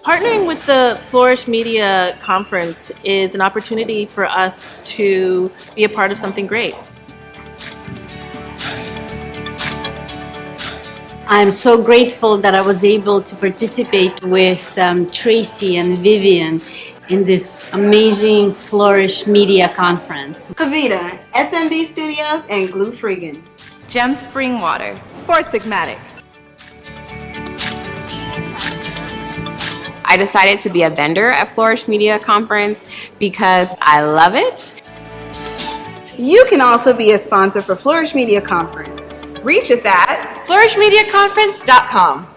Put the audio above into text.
Partnering with the Flourish Media Conference is an opportunity for us to be a part of something great. I'm so grateful that I was able to participate with Tracy and Vivian in this amazing Flourish Media Conference. Kavita, SMB Studios, and Glue Freegan. Gem Springwater. Four Sigmatic. I decided to be a vendor at Flourish Media Conference because I love it. You can also be a sponsor for Flourish Media Conference. Reach us at flourishmediaconference.com.